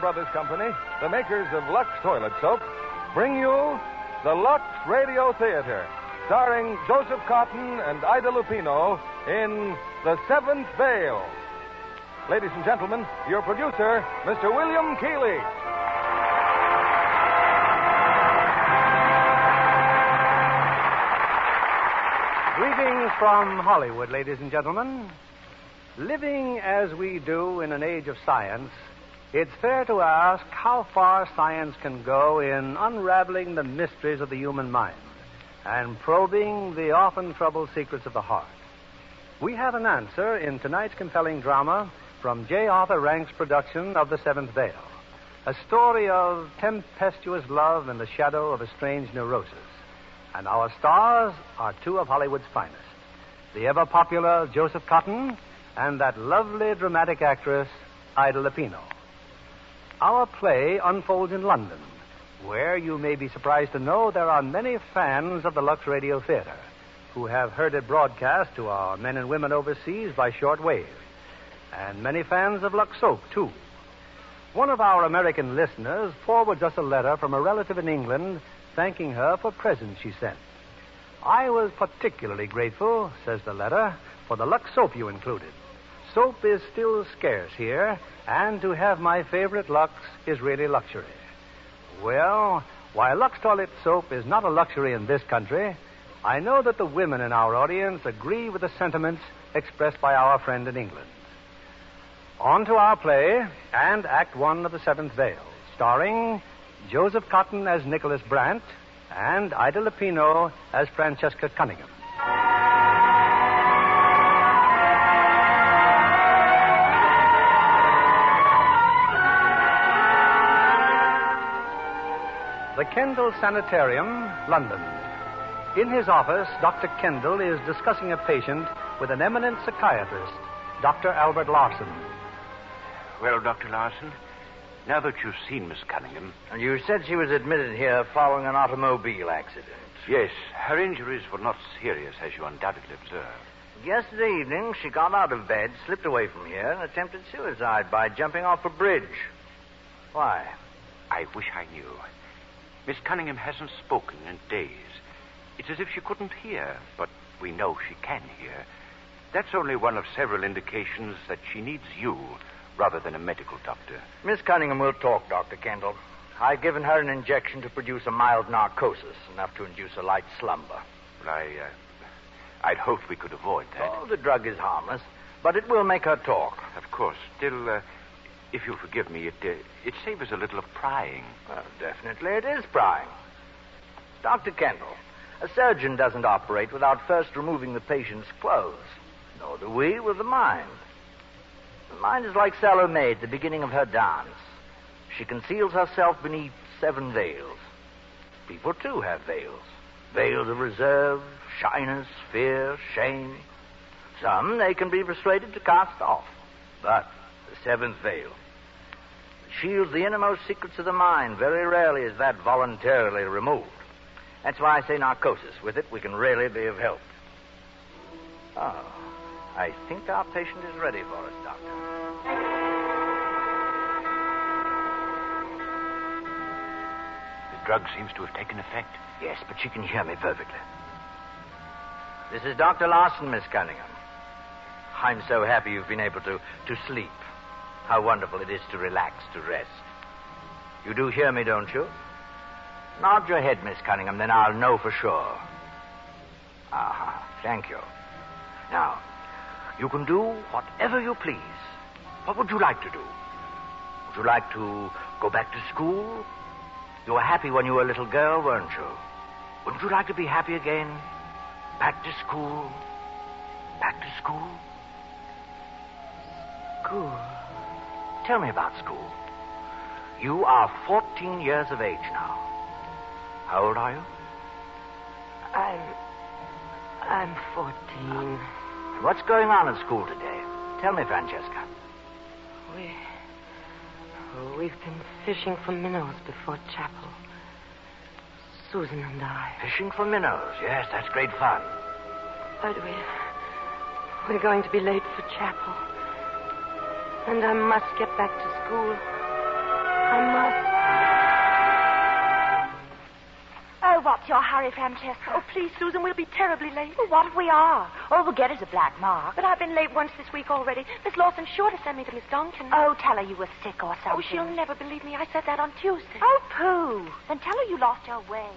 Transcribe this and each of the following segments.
Brothers Company, the makers of Lux Toilet Soap, bring you the Lux Radio Theater, starring Joseph Cotton and Ida Lupino in The Seventh Veil. Ladies and gentlemen, your producer, Mr. William Keighley. Greetings from Hollywood, ladies and gentlemen. Living as we do in an age of science, it's fair to ask how far science can go in unraveling the mysteries of the human mind and probing the often troubled secrets of the heart. We have an answer in tonight's compelling drama from J. Arthur Rank's production of The Seventh Veil, a story of tempestuous love in the shadow of a strange neurosis. And our stars are two of Hollywood's finest, the ever-popular Joseph Cotton and that lovely dramatic actress, Ida Lupino. Our play unfolds in London, where you may be surprised to know there are many fans of the Lux Radio Theater who have heard it broadcast to our men and women overseas by shortwave, and many fans of Lux Soap, too. One of our American listeners forwards us a letter from a relative in England thanking her for presents she sent. I was particularly grateful, says the letter, for the Lux Soap you included. Soap is still scarce here, and to have my favorite Lux is really luxury. Well, while Lux Toilet Soap is not a luxury in this country, I know that the women in our audience agree with the sentiments expressed by our friend in England. On to our play and Act One of The Seventh Veil, starring Joseph Cotton as Nicholas Brandt and Ida Lupino as Francesca Cunningham. The Kendall Sanitarium, London. In his office, Dr. Kendall is discussing a patient with an eminent psychiatrist, Dr. Albert Larson. Well, Dr. Larson, now that you've seen Miss Cunningham... And you said she was admitted here following an automobile accident. Yes, her injuries were not serious, as you undoubtedly observed. Yesterday evening, she got out of bed, slipped away from here, and attempted suicide by jumping off a bridge. Why? I wish I knew. Miss Cunningham hasn't spoken in days. It's as if she couldn't hear, but we know she can hear. That's only one of several indications that she needs you rather than a medical doctor. Miss Cunningham will talk, Dr. Kendall. I've given her an injection to produce a mild narcosis, enough to induce a light slumber. Well, I'd hoped we could avoid that. Oh, the drug is harmless, but it will make her talk. Of course. Still, if you'll forgive me, it savors a little of prying. Well, definitely it is prying. Dr. Kendall, a surgeon doesn't operate without first removing the patient's clothes. Nor do we with the mind. The mind is like Salome at the beginning of her dance. She conceals herself beneath 7 veils. People, too, have veils. Veils of reserve, shyness, fear, shame. Some they can be persuaded to cast off. But the 7th veil shields the innermost secrets of the mind. Very rarely is that voluntarily removed. That's why I say narcosis. With it, we can really be of help. Oh, I think our patient is ready for us, Doctor. The drug seems to have taken effect. Yes, but she can hear me perfectly. This is Dr. Larson, Miss Cunningham. I'm so happy you've been able to sleep. How wonderful it is to relax, to rest. You do hear me, don't you? Nod your head, Miss Cunningham, then I'll know for sure. Thank you. Now, you can do whatever you please. What would you like to do? Would you like to go back to school? You were happy when you were a little girl, weren't you? Wouldn't you like to be happy again? Back to school. Back to school. School. Tell me about school. You are 14 years of age now. How old are you? I'm 14. What's going on at school today? Tell me, Francesca. We've been fishing for minnows before chapel. Susan and I. Fishing for minnows? Yes, that's great fun. But we're going to be late for chapel. And I must get back to school. Oh, what's your hurry, Francesca? Oh, please, Susan, we'll be terribly late. Well, what if we are? All we'll get is a black mark. But I've been late once this week already. Miss Lawson's sure to send me to Miss Duncan. Oh, tell her you were sick or something. Oh, she'll never believe me. I said that on Tuesday. Oh, pooh. Then tell her you lost your way.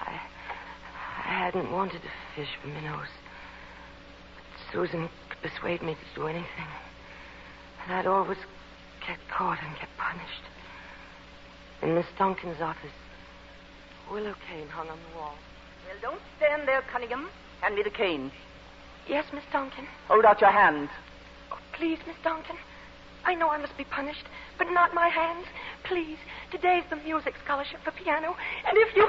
I hadn't wanted to fish for minnows. But Susan could persuade me to do anything. And I'd always get caught and get punished. In Miss Duncan's office, a willow cane hung on the wall. Well, don't stand there, Cunningham. Hand me the cane. Yes, Miss Duncan. Hold out your hand. Oh, please, Miss Duncan. I know I must be punished, but not my hands. Please, today's the music scholarship for piano. And if you...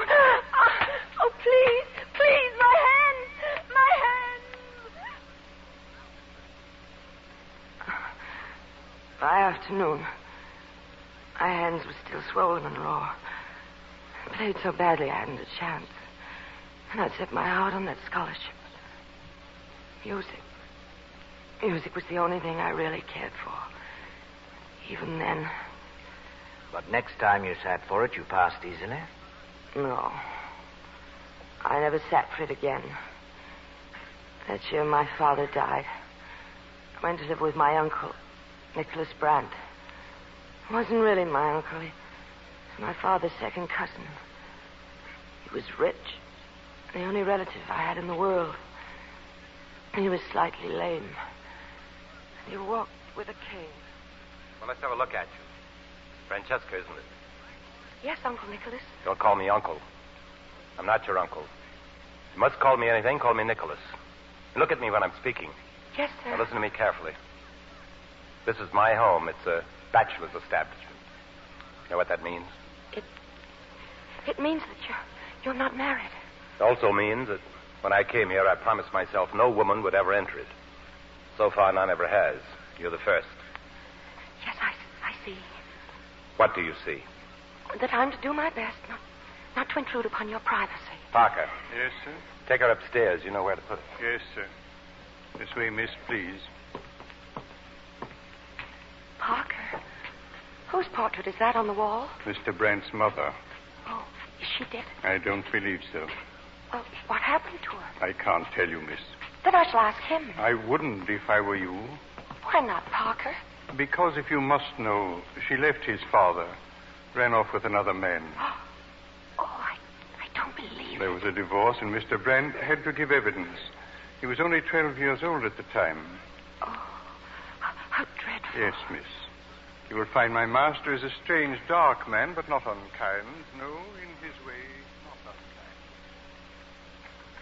Oh, please, please, my hands! My hands! By afternoon, my hands were still swollen and raw. I played so badly I hadn't a chance. And I'd set my heart on that scholarship. Music was the only thing I really cared for. Even then. But next time you sat for it, you passed easily? No. I never sat for it again. That year my father died. I went to live with my uncle, Nicholas Brandt. He wasn't really my uncle. He was my father's second cousin. He was rich. The only relative I had in the world. He was slightly lame. And he walked with a cane. Well, let's have a look at you. Francesca, isn't it? Yes, Uncle Nicholas. Don't call me uncle. I'm not your uncle. You must call me anything, call me Nicholas. Look at me when I'm speaking. Yes, sir. Now listen to me carefully. This is my home. It's a bachelor's establishment. You know what that means? It means that you're not married. It also means that when I came here, I promised myself no woman would ever enter it. So far, none ever has. You're the first. Yes, I see. What do you see? That I'm to do my best, not to intrude upon your privacy. Parker. Yes, sir? Take her upstairs. You know where to put her. Yes, sir. This way, miss, please. Parker? Whose portrait is that on the wall? Mr. Brandt's mother. Oh, is she dead? I don't believe so. Well, what happened to her? I can't tell you, miss. Then I shall ask him. I wouldn't if I were you. Why not, Parker? Because if you must know, she left his father, ran off with another man. Oh, I don't believe There it. was a divorce, and Mr. Brandt had to give evidence. He was only 12 years old at the time. Oh, how dreadful. Yes, miss. You will find my master is a strange, dark man, but not unkind. No, in his way, not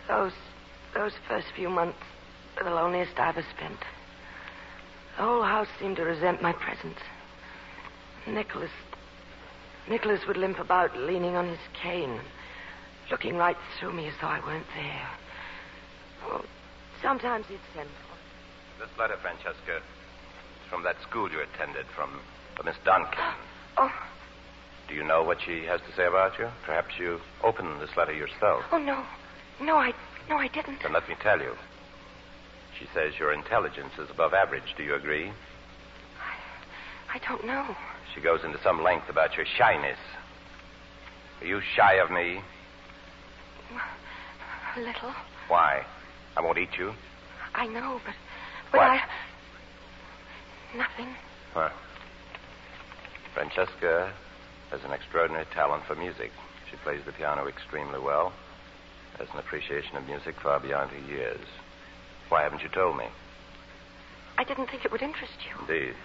unkind. Those first few months were the loneliest I ever spent. The whole house seemed to resent my presence. Nicholas would limp about leaning on his cane, looking right through me as though I weren't there. Oh, sometimes he'd send for me. This letter, Francesca, is from that school you attended, from Miss Duncan. Oh. Do you know what she has to say about you? Perhaps you opened this letter yourself. Oh, no. No, I didn't. Then let me tell you. She says your intelligence is above average. Do you agree? I don't know. She goes into some length about your shyness. Are you shy of me? A little. Why? I won't eat you. I know, but What? Nothing. Huh. Francesca has an extraordinary talent for music. She plays the piano extremely well. Has an appreciation of music far beyond her years. Why haven't you told me? I didn't think it would interest you. Indeed.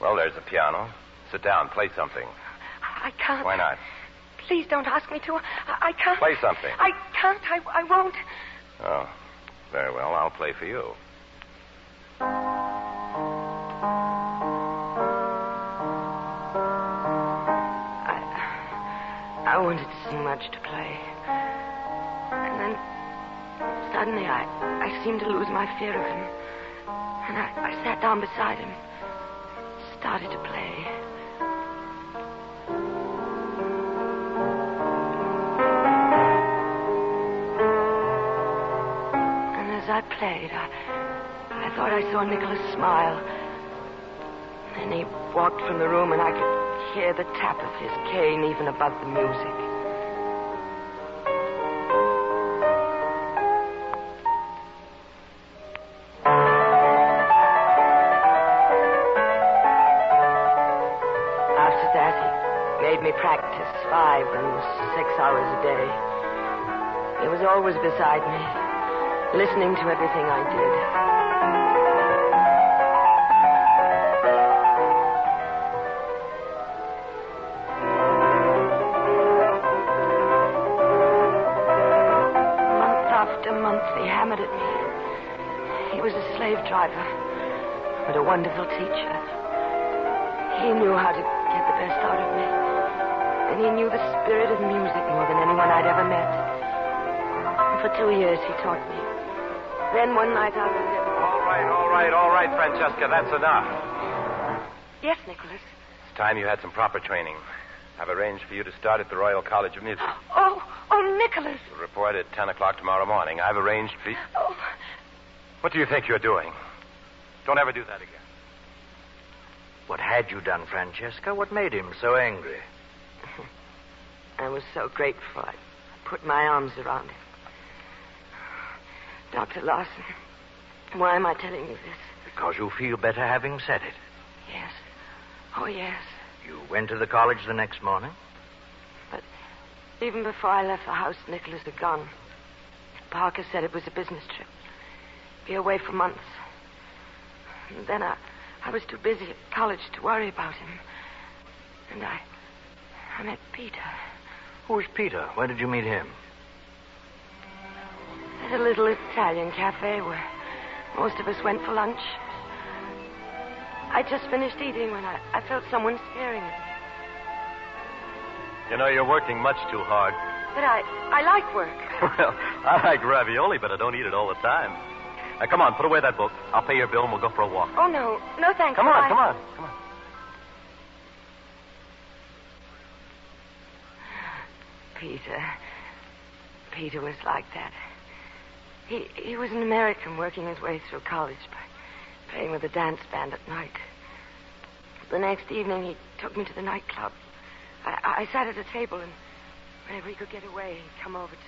Well, there's the piano. Sit down. Play something. I can't. Why not? Please don't ask me to. I can't. Play something. I can't. I won't. Oh, very well. I'll play for you. I wanted to sing much to play. And then suddenly I seemed to lose my fear of him. And I sat down beside him, started to play. And as I played, I thought I saw Nicholas smile. Then he walked from the room, and I could hear the tap of his cane even above the music. After that, he made me practice 5 and 6 hours a day. He was always beside me, listening to everything I did. Month after month, he hammered at me. He was a slave driver, but a wonderful teacher. He knew how to get the best out of me. And he knew the spirit of music more than anyone I'd ever met. For 2 years, he taught me. Then one night I was... All right, Francesca, that's enough. Yes, Nicholas. It's time you had some proper training. I've arranged for you to start at the Royal College of Music. Oh, Nicholas. You'll report at 10 o'clock tomorrow morning. I've arranged for you... Oh. What do you think you're doing? Don't ever do that again. What had you done, Francesca? What made him so angry? I was so grateful. I put my arms around him. Dr. Larson, why am I telling you this? Because you feel better having said it. Yes. Oh, yes. You went to the college the next morning? But even before I left the house, Nicholas had gone. Parker said it was a business trip. Be away for months. And then I was too busy at college to worry about him. And I met Peter. Who's Peter? Where did you meet him? At a little Italian cafe where most of us went for lunch. I just finished eating when I felt someone staring at me. You know, you're working much too hard. But I like work. Well, I like ravioli, but I don't eat it all the time. Now, come on, put away that book. I'll pay your bill and we'll go for a walk. Oh, no, thanks. Come on. Peter was like that. He was an American working his way through college by playing with a dance band at night. The next evening, he took me to the nightclub. I sat at a table, and whenever he could get away, he'd come over to me.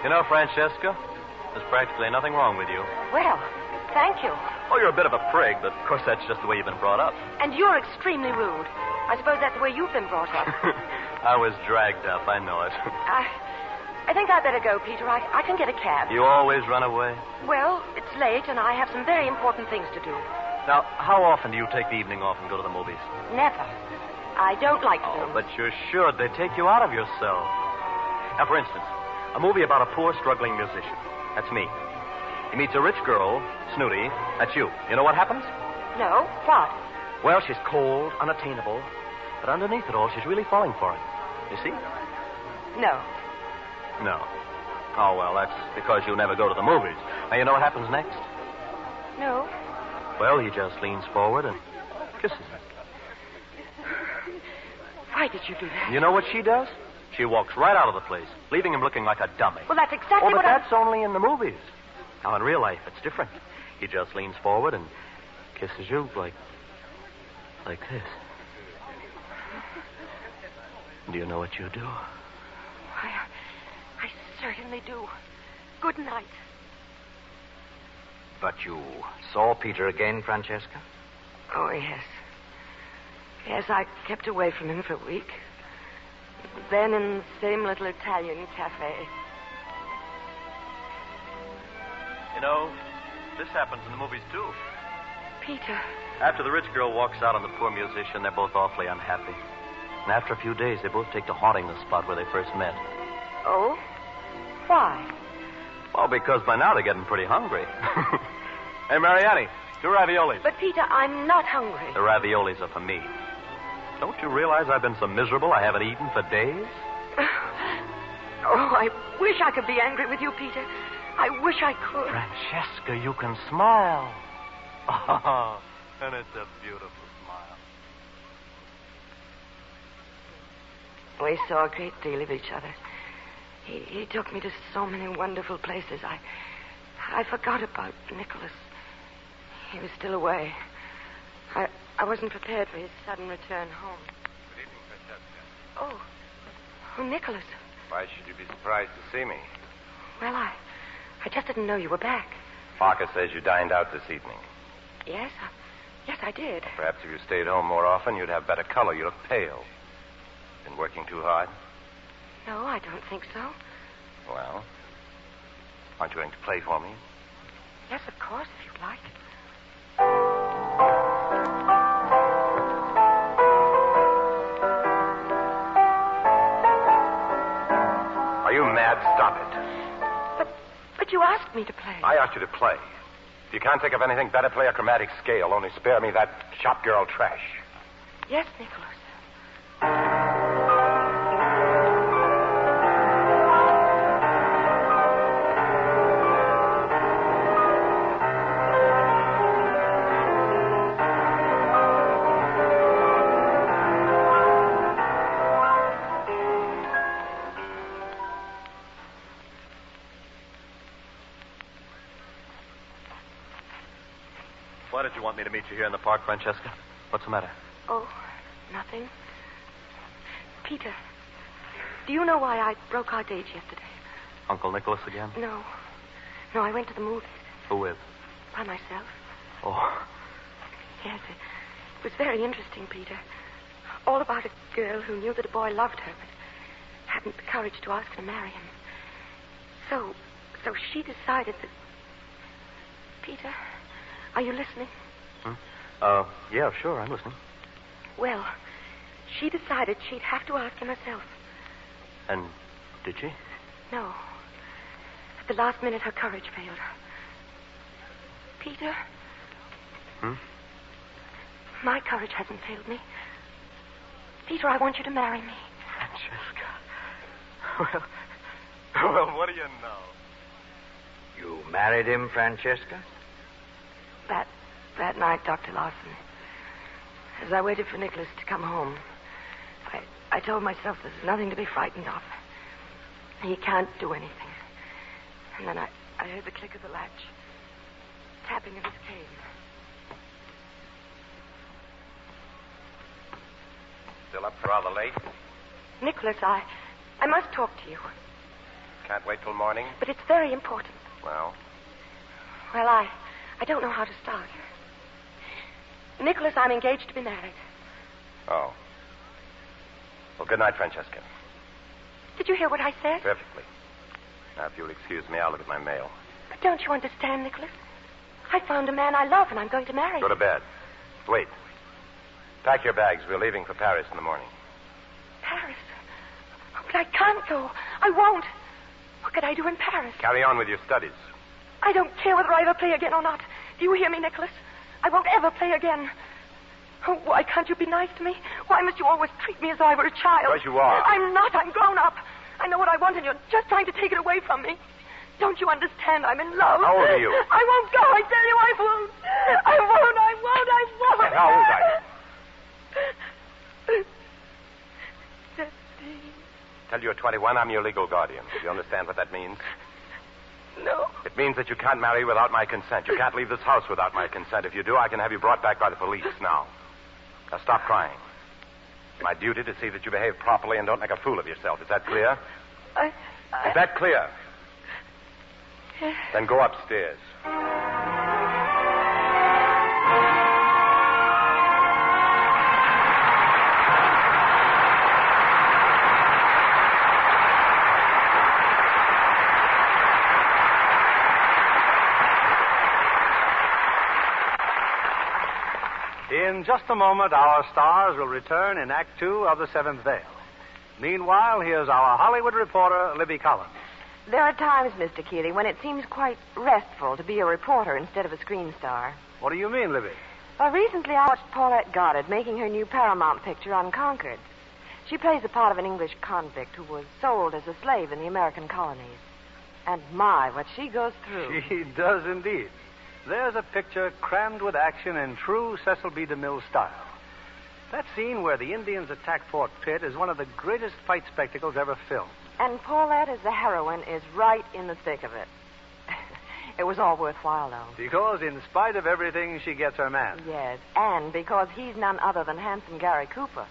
You know, Francesca, there's practically nothing wrong with you. Well, thank you. Oh, you're a bit of a prig, but of course that's just the way you've been brought up. And you're extremely rude. I suppose that's the way you've been brought up. I was dragged up, I know it. I think I'd better go, Peter. I can get a cab. You always run away? Well, it's late, and I have some very important things to do. Now, how often do you take the evening off and go to the movies? Never. I don't like films. Oh, but you should. They take you out of yourself. Now, for instance, a movie about a poor, struggling musician. That's me. He meets a rich girl, snooty. That's you. You know what happens? No. What? Well, she's cold, unattainable, but underneath it all, she's really falling for him. You see? No. No. Oh, well, that's because you never go to the movies. Now, you know what happens next? No. Well, he just leans forward and kisses her. Why did you do that? You know what she does? She walks right out of the place, leaving him looking like a dummy. Well, that's exactly but what that's only in the movies. Now, in real life, it's different. He just leans forward and kisses you like this. Do you know what you do? I certainly do. Good night. But you saw Peter again, Francesca? Oh, yes. Yes, I kept away from him for a week. Then in the same little Italian cafe. You know, this happens in the movies, too. Peter. After the rich girl walks out on the poor musician, they're both awfully unhappy. And after a few days, they both take to haunting the spot where they first met. Oh? Why? Well, because by now they're getting pretty hungry. Hey, Mariani, 2 raviolis. But, Peter, I'm not hungry. The raviolis are for me. Don't you realize I've been so miserable I haven't eaten for days? Oh, I wish I could be angry with you, Peter. I wish I could. Francesca, you can smile. Oh, and it's a beautiful smile. We saw a great deal of each other. He took me to so many wonderful places. I forgot about Nicholas. He was still away. I wasn't prepared for his sudden return home. Good evening, Francesca. Oh, Nicholas. Why should you be surprised to see me? Well, I just didn't know you were back. Parker says you dined out this evening. Yes, yes, I did. Perhaps if you stayed home more often, you'd have better color. You look pale. Been working too hard? No, I don't think so. Well, aren't you going to play for me? Yes, of course, if you'd like. Are you mad? Stop it. But you asked me to play. I asked you to play. If you can't think of anything better, play a chromatic scale. Only spare me that shop girl trash. Yes, Nicholas. Why did you want me to meet you here in the park, Francesca? What's the matter? Oh, nothing. Peter, do you know why I broke our date yesterday? Uncle Nicholas again? No, I went to the movies. Who with? By myself. Oh. Yes, it was very interesting, Peter. All about a girl who knew that a boy loved her, but hadn't the courage to ask her to marry him. So she decided that... Peter, are you listening? Yeah, sure, I'm listening. Well, she decided she'd have to ask him herself. And did she? No. At the last minute, her courage failed her. Peter? My courage hasn't failed me. Peter, I want you to marry me. Francesca. Well, what do you know? You married him, Francesca? That night, Dr. Lawson, as I waited for Nicholas to come home, I told myself there's nothing to be frightened of. He can't do anything. And then I heard the click of the latch, tapping of his cane. Still up rather late? Nicholas, I must talk to you. Can't wait till morning? But it's very important. Well? Well, I don't know how to start. Nicholas, I'm engaged to be married. Oh. Well, good night, Francesca. Did you hear what I said? Perfectly. Now, if you'll excuse me, I'll look at my mail. But don't you understand, Nicholas? I found a man I love, and I'm going to marry Go him. to bed. Wait. Pack your bags. We're leaving for Paris in the morning. Paris? Oh, but I can't go. I won't. What could I do in Paris? Carry on with your studies. I don't care whether I ever play again or not. Do you hear me, Nicholas? I won't ever play again. Oh, why can't you be nice to me? Why must you always treat me as though I were a child? Because you are. I'm not. I'm grown up. I know what I want, and you're just trying to take it away from me. Don't you understand? I'm in love. How old are you? I won't go. I tell you I won't. I won't. How old are you? 15. Till you're 21, I'm your legal guardian. Do you understand what that means? No. It means that you can't marry without my consent. You can't leave this house without my consent. If you do, I can have you brought back by the police now. Now, stop crying. It's my duty to see that you behave properly and don't make a fool of yourself. Is that clear? Is that clear? Yes. Then go upstairs. In just a moment, our stars will return in Act Two of The Seventh Veil. Meanwhile, here's our Hollywood reporter, Libby Collins. There are times, Mr. Keeley, when it seems quite restful to be a reporter instead of a screen star. What do you mean, Libby? Well, recently I watched Paulette Goddard making her new Paramount picture, Unconquered. She plays the part of an English convict who was sold as a slave in the American colonies. And my, what she goes through. She does indeed. There's a picture crammed with action in true Cecil B. DeMille style. That scene where the Indians attack Fort Pitt is one of the greatest fight spectacles ever filmed. And Paulette, as the heroine, is right in the thick of it. It was all worthwhile, though. Because in spite of everything, she gets her man. Yes, and because he's none other than handsome Gary Cooper.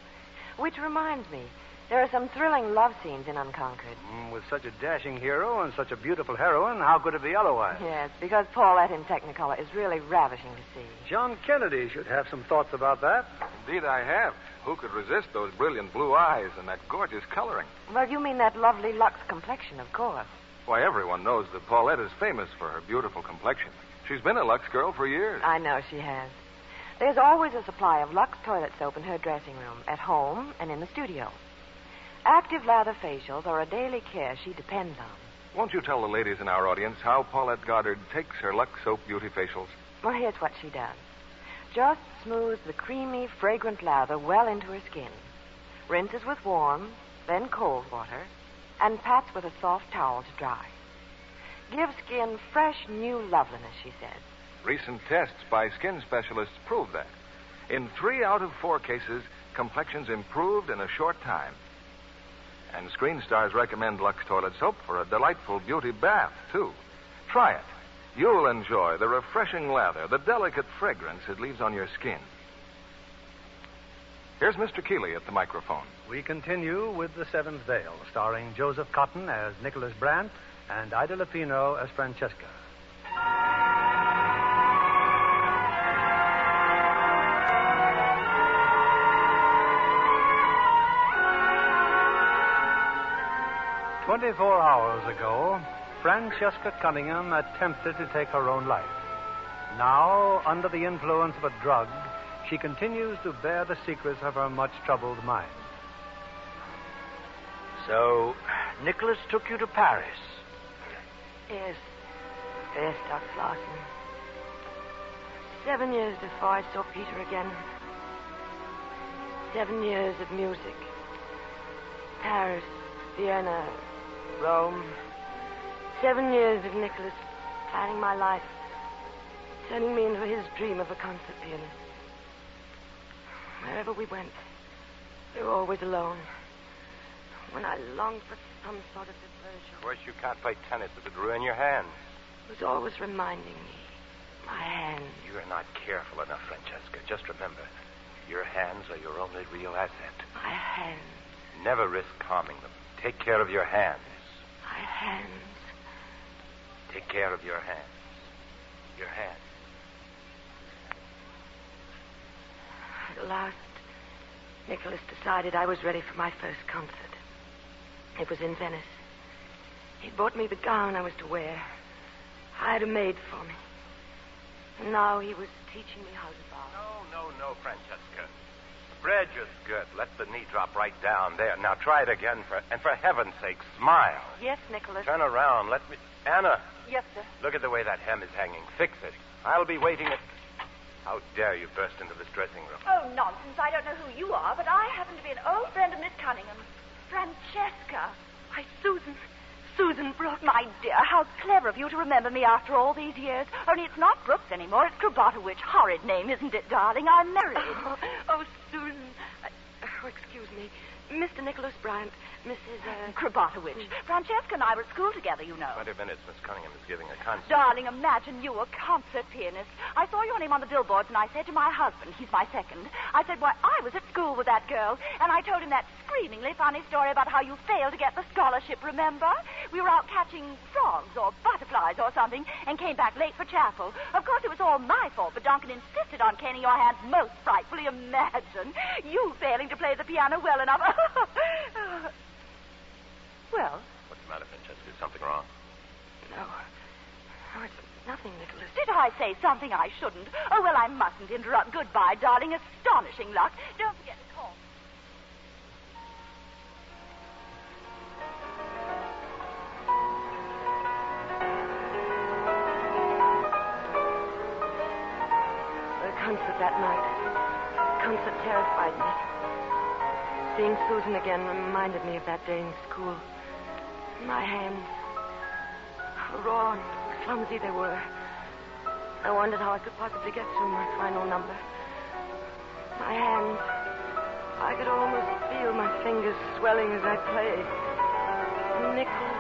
Which reminds me, there are some thrilling love scenes in Unconquered. With such a dashing hero and such a beautiful heroine, how could it be otherwise? Yes, because Paulette in Technicolor is really ravishing to see. John Kennedy should have some thoughts about that. Indeed, I have. Who could resist those brilliant blue eyes and that gorgeous coloring? Well, you mean that lovely Lux complexion, of course. Why, everyone knows that Paulette is famous for her beautiful complexion. She's been a Lux girl for years. I know she has. There's always a supply of Lux toilet soap in her dressing room, at home and in the studio. Active lather facials are a daily care she depends on. Won't you tell the ladies in our audience how Paulette Goddard takes her Lux soap beauty facials? Well, here's what she does. Just smooths the creamy, fragrant lather well into her skin. Rinses with warm, then cold water, and pats with a soft towel to dry. Gives skin fresh, new loveliness, she says. Recent tests by skin specialists prove that. In 3 out of 4 cases, complexions improved in a short time. And screen stars recommend Lux toilet soap for a delightful beauty bath, too. Try it. You'll enjoy the refreshing lather, the delicate fragrance it leaves on your skin. Here's Mr. Keeley at the microphone. We continue with The Seventh Veil, starring Joseph Cotton as Nicholas Brandt and Ida Lupino as Francesca. "24 hours ago, Francesca Cunningham attempted to take her own life. Now, under the influence of a drug, she continues to bear the secrets of her much troubled mind. So, Nicholas took you to Paris? Yes. Yes, Dr. Larson. 7 years before I saw Peter again. 7 years of music. Paris, Vienna, Rome. 7 years of Nicholas planning my life, turning me into his dream of a concert pianist. Wherever we went, we were always alone. When I longed for some sort of diversion. Of course, you can't play tennis. It would ruin your hands. It was always reminding me. My hands. You're not careful enough, Francesca. Just remember, your hands are your only real asset. My hands. Never risk harming them. Take care of your hands. My hands. Take care of your hands. Your hands. At last, Nicholas decided I was ready for my first concert. It was in Venice. He bought me the gown I was to wear. Hired a maid for me. And now he was teaching me how to bow. No, Francesca. Spread is good. Let the knee drop right down there. Now try it again, and for heaven's sake, smile. Yes, Nicholas. Turn around. Let me... Anna. Yes, sir. Look at the way that hem is hanging. Fix it. I'll be waiting at... How dare you burst into this dressing room? Oh, nonsense. I don't know who you are, but I happen to be an old friend of Miss Cunningham. Francesca. Why, Susan Brooks. My dear, how clever of you to remember me after all these years. Only it's not Brooks anymore. It's Krabatowicz. Horrid name, isn't it, darling? I'm married. Oh, Susan. Excuse me. Mr. Nicholas Bryant, Mrs. Krabatowicz. Francesca and I were at school together, you know. 20 minutes. Miss Cunningham is giving a concert. Darling, imagine you a concert pianist. I saw your name on the billboards, and I said to my husband, he's my second, I said, why, I was at school with that girl, and I told him that screamingly funny story about how you failed to get the scholarship, remember? We were out catching frogs or butterflies or something and came back late for chapel. Of course, it was all my fault, but Duncan insisted on caning your hands most frightfully. Imagine you failing to play the piano well enough. Well? What's the matter, Francesca? Is something wrong? No, it's nothing, Nicholas. Did I say something I shouldn't? Oh, well, I mustn't interrupt. Goodbye, darling. Astonishing luck. Don't forget to call. The concert that night. Concert terrified me. Seeing Susan again reminded me of that day in school. My hands, how raw and clumsy they were. I wondered how I could possibly get through my final number. My hands, I could almost feel my fingers swelling as I played. Nicholas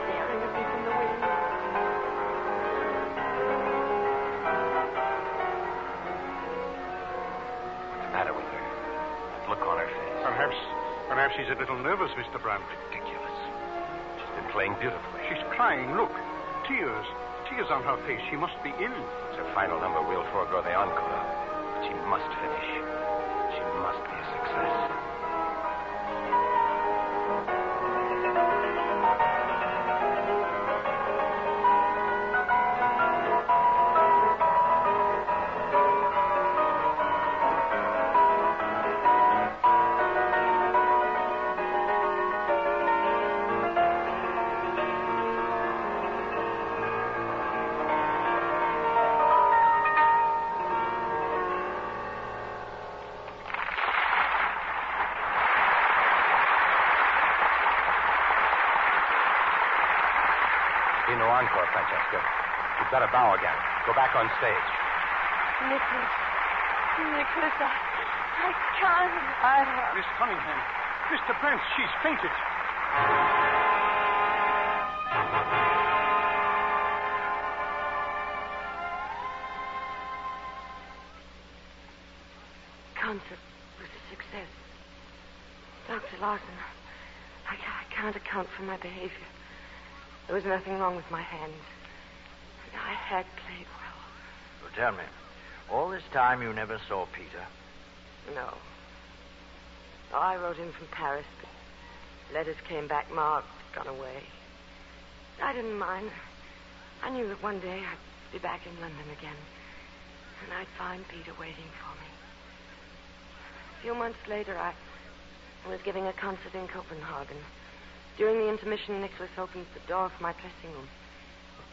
staring at me from the window. What's the matter with her? That look on her face. Perhaps she's a little nervous, Mr. Brandt. Ridiculous. She's been playing beautifully. She's crying. Look. Tears. Tears on her face. She must be ill. It's her final number. We'll forego the encore. But she must finish. She must be a success. No encore, Francesca. You've got to bow again. Go back on stage. Nicholas, I can't. Miss Cunningham. Mr. Brent, she's fainted. Concert was a success. Dr. Larson, I can't account for my behavior. There was nothing wrong with my hands. I had played well. So tell me, all this time you never saw Peter? No. I wrote him from Paris, but letters came back marked, gone away. I didn't mind. I knew that one day I'd be back in London again, and I'd find Peter waiting for me. A few months later, I was giving a concert in Copenhagen. During the intermission, Nicholas opened the door for my dressing room.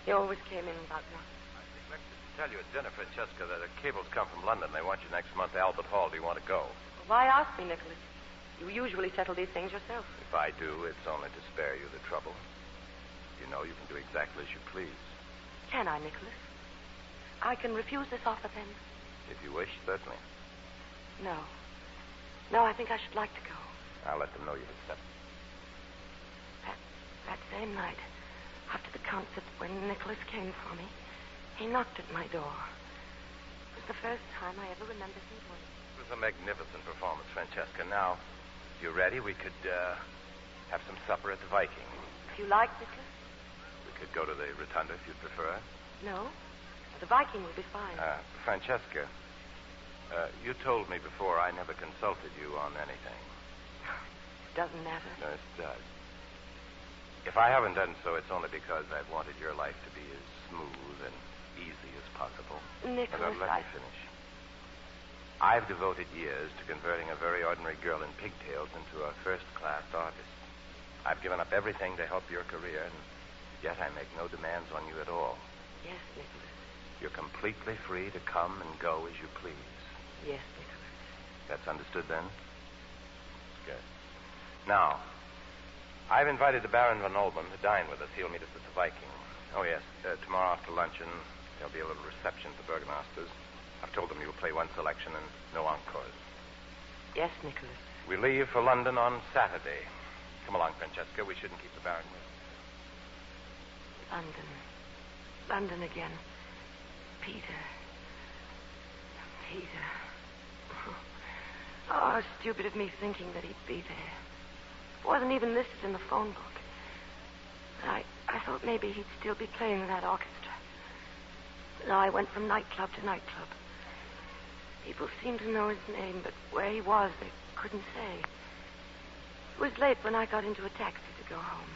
He always came in about noon. I neglected to tell you at dinner, Francesca, that a cable's come from London. They want you next month to Albert Hall. Do you want to go? Why ask me, Nicholas? You usually settle these things yourself. If I do, it's only to spare you the trouble. You know you can do exactly as you please. Can I, Nicholas? I can refuse this offer, then? If you wish, certainly. No. No, I think I should like to go. I'll let them know you've accepted. That same night, after the concert, when Nicholas came for me, he knocked at my door. It was the first time I ever remember him doing it. It was a magnificent performance, Francesca. Now, if you're ready, we could have some supper at the Viking. If you like, Nicholas? We could go to the Rotunda if you'd prefer. No. The Viking will be fine. Francesca, you told me before I never consulted you on anything. It doesn't matter. No, it does. If I haven't done so, it's only because I've wanted your life to be as smooth and easy as possible. Nicholas, let me finish. I've devoted years to converting a very ordinary girl in pigtails into a first-class artist. I've given up everything to help your career, and yet I make no demands on you at all. Yes, Nicholas. You're completely free to come and go as you please. Yes, Nicholas. That's understood, then? Good. Now, I've invited the Baron von Olben to dine with us. He'll meet us at the Viking. Oh, yes. Tomorrow after luncheon, there'll be a little reception at the Burgomasters. I've told them you'll play one selection and no encores. Yes, Nicholas. We leave for London on Saturday. Come along, Francesca. We shouldn't keep the Baron with us. London again. Peter. Oh, stupid of me thinking that he'd be there. It wasn't even listed in the phone book. I thought maybe he'd still be playing with that orchestra. No, I went from nightclub to nightclub. People seemed to know his name, but where he was, they couldn't say. It was late when I got into a taxi to go home.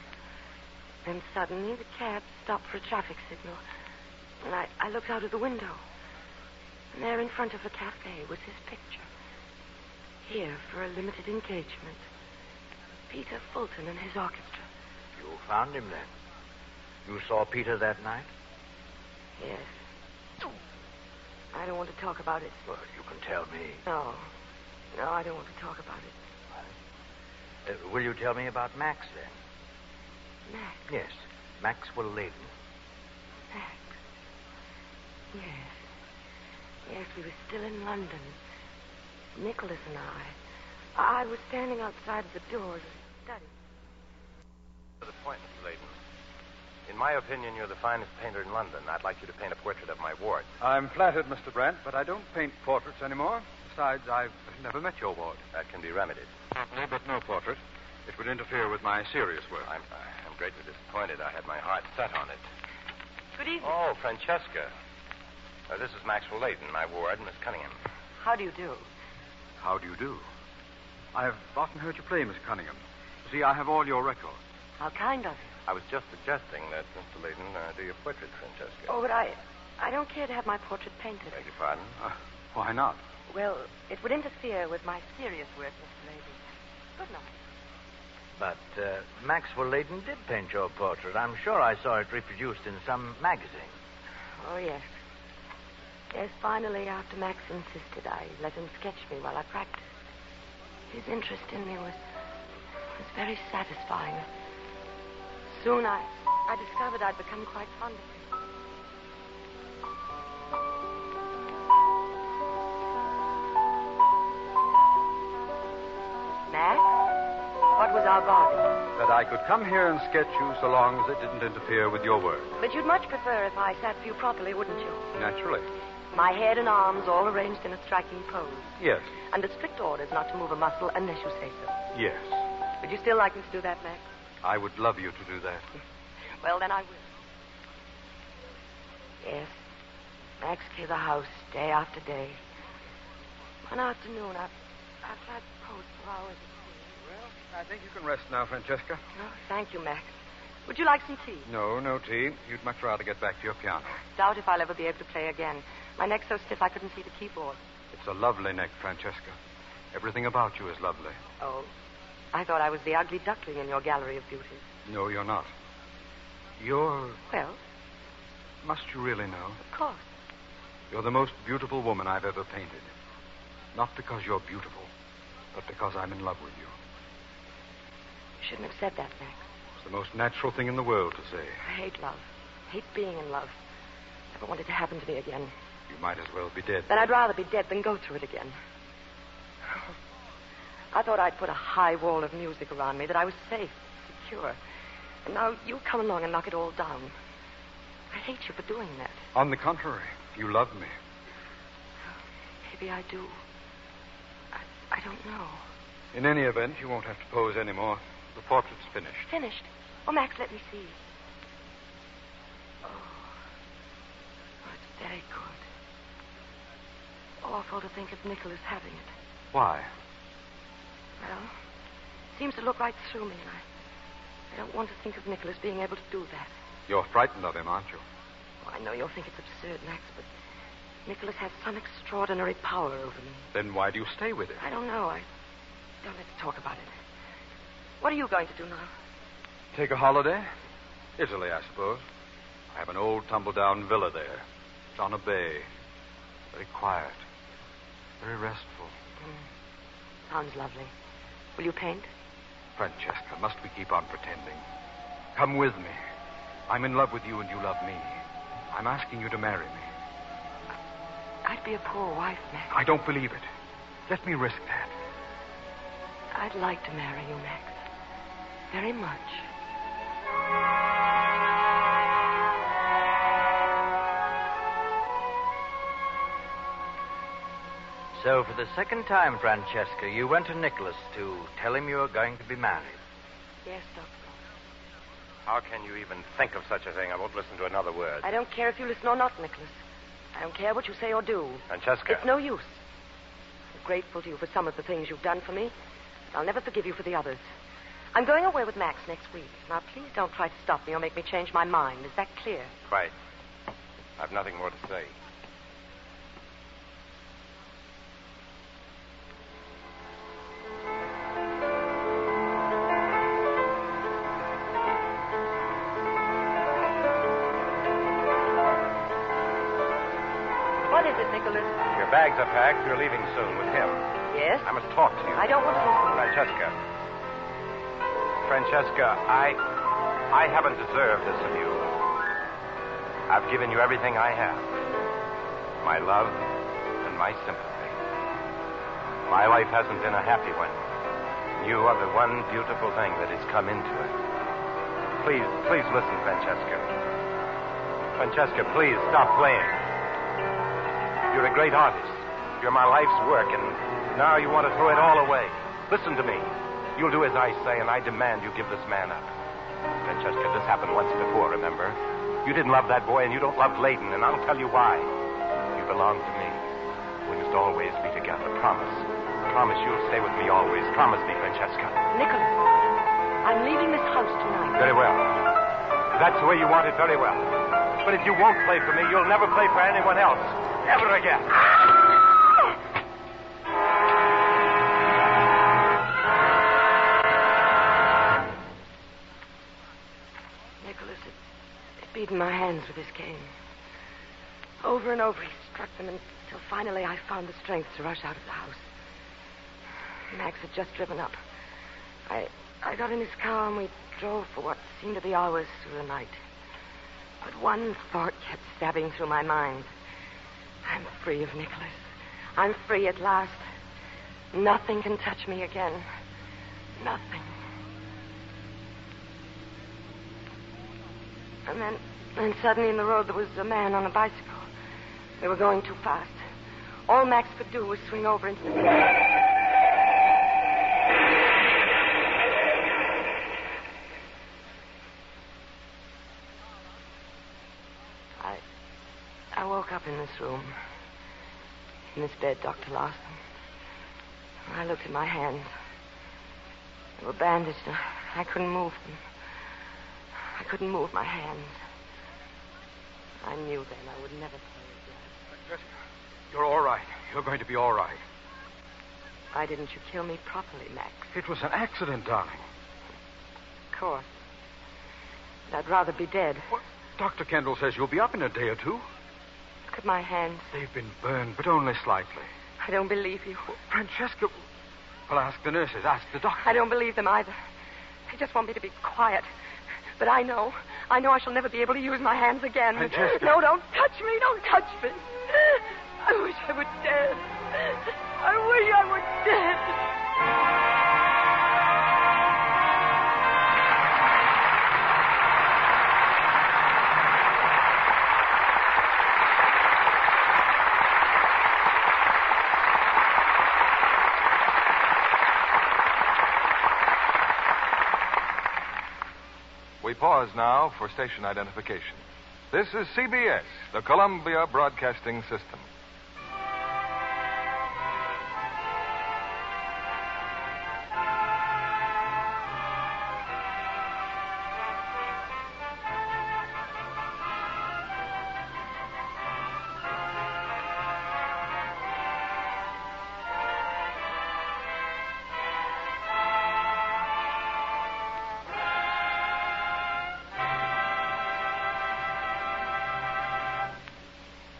Then suddenly the cab stopped for a traffic signal, and I looked out of the window. And there in front of a cafe was his picture. Here for a limited engagement. Peter Fulton and his orchestra. You found him then? You saw Peter that night? Yes. I don't want to talk about it. Well, you can tell me. No, I don't want to talk about it. Will you tell me about Max, then? Max? Yes, Maxwell Layden. Max? Yes, we were still in London. Nicholas and I was standing outside the door of the study. To the point, In my opinion, you're the finest painter in London. I'd like you to paint a portrait of my ward. I'm flattered, Mr. Brent, but I don't paint portraits anymore. Besides, I've never met your ward. That can be remedied. Certainly, but no portrait. It would interfere with my serious work. I'm greatly disappointed. I had my heart set on it. Good evening. Oh, Francesca. This is Maxwell Layton, my ward, Miss Cunningham. How do you do? How do you do? I've often heard you play, Miss Cunningham. You see, I have all your records. How kind of you. I was just suggesting that Mr. Layton do your portrait, Francesca. Oh, but I don't care to have my portrait painted. Beg your pardon? Why not? Well, it would interfere with my serious work, Mr. Layton. Good night. But Maxwell Layton did paint your portrait. I'm sure I saw it reproduced in some magazine. Oh, yes. Yes, finally, after Max insisted, I let him sketch me while I practiced. His interest in me was very satisfying. Soon I discovered I'd become quite fond of him. Max, what was our bargain? That I could come here and sketch you so long as it didn't interfere with your work. But you'd much prefer if I sat for you properly, wouldn't you? Naturally. My head and arms all arranged in a striking pose. Yes. Under strict orders not to move a muscle unless you say so. Yes. Would you still like me to do that, Max? I would love you to do that. Well, then I will. Yes. Max cleared the house day after day. One afternoon, I've tried to pose for hours. Well, I think you can rest now, Francesca. Oh, thank you, Max. Would you like some tea? No tea. You'd much rather get back to your piano. Doubt if I'll ever be able to play again. My neck's so stiff I couldn't see the keyboard. It's a lovely neck, Francesca. Everything about you is lovely. Oh, I thought I was the ugly duckling in your gallery of beauty. No, you're not. You're... Well? Must you really know? Of course. You're the most beautiful woman I've ever painted. Not because you're beautiful, but because I'm in love with you. You shouldn't have said that, Max. It's the most natural thing in the world to say. I hate love. Hate being in love. Never want it to happen to me again. You might as well be dead. Then I'd rather be dead than go through it again. I thought I'd put a high wall of music around me, that I was safe, secure. And now you come along and knock it all down. I hate you for doing that. On the contrary, you love me. Maybe I do. I don't know. In any event, you won't have to pose anymore. The portrait's finished. Finished? Oh, Max, let me see. Oh, it's very good. Awful to think of Nicholas having it. Why? Well, it seems to look right through me, and I don't want to think of Nicholas being able to do that. You're frightened of him, aren't you? Oh, I know you'll think it's absurd, Max, but Nicholas has some extraordinary power over me. Then why do you stay with him? I don't know. Don't let's talk about it. What are you going to do now? Take a holiday? Italy, I suppose. I have an old tumble-down villa there. It's on a bay. Very quiet. Very restful. Sounds lovely. Will you paint? Francesca, must we keep on pretending? Come with me. I'm in love with you and you love me. I'm asking you to marry me. I'd be a poor wife, Max. I don't believe it. Let me risk that. I'd like to marry you, Max. Very much. So, for the second time, Francesca, you went to Nicholas to tell him you were going to be married. Yes, Doctor. How can you even think of such a thing? I won't listen to another word. I don't care if you listen or not, Nicholas. I don't care what you say or do. Francesca. It's no use. I'm grateful to you for some of the things you've done for me, but I'll never forgive you for the others. I'm going away with Max next week. Now, please don't try to stop me or make me change my mind. Is that clear? Quite. I've nothing more to say. What is it, Nicholas? Your bags are packed. You're leaving soon with him. Yes? I must talk to you. I don't want to listen. Francesca, I haven't deserved this of you. I've given you everything I have. My love and my sympathy. My life hasn't been a happy one. You are the one beautiful thing that has come into it. Please listen, Francesca. Francesca, please stop playing. You're a great artist. You're my life's work, and now you want to throw it all away. Listen to me. You'll do as I say, and I demand you give this man up. Francesca, this happened once before, remember? You didn't love that boy, and you don't love Layton, and I'll tell you why. You belong to me. We must always be together. Promise. Promise you'll stay with me always. Promise me, Francesca. Nicholas, I'm leaving this house tonight. Very well. If that's the way you want it, very well. But if you won't play for me, you'll never play for anyone else. Ever again. Nicholas had beaten my hands with his cane. Over and over he struck them until finally I found the strength to rush out of the house. Max had just driven up. I got in his car and we drove for what seemed to be hours through the night. But one thought kept stabbing through my mind. I'm free of Nicholas. I'm free at last. Nothing can touch me again. Nothing. And then suddenly in the road there was a man on a bicycle. They were going too fast. All Max could do was swing over into the... I woke up in this room. In this bed, Dr. Lawson. I looked at my hands. They were bandaged. I couldn't move them. I couldn't move my hands. I knew then I would never play again. Jessica, you're all right. You're going to be all right. Why didn't you kill me properly, Max? It was an accident, darling. Of course. But I'd rather be dead. Well, Dr. Kendall says you'll be up in a day or two. Look at my hands. They've been burned, but only slightly. I don't believe you. Well, Francesca, well, ask the nurses. Ask the doctor. I don't believe them either. They just want me to be quiet. But I know I shall never be able to use my hands again. Francesca. No, don't touch me. Don't touch me. I wish I were dead. I wish I were dead. We pause now for station identification. This is CBS, the Columbia Broadcasting System.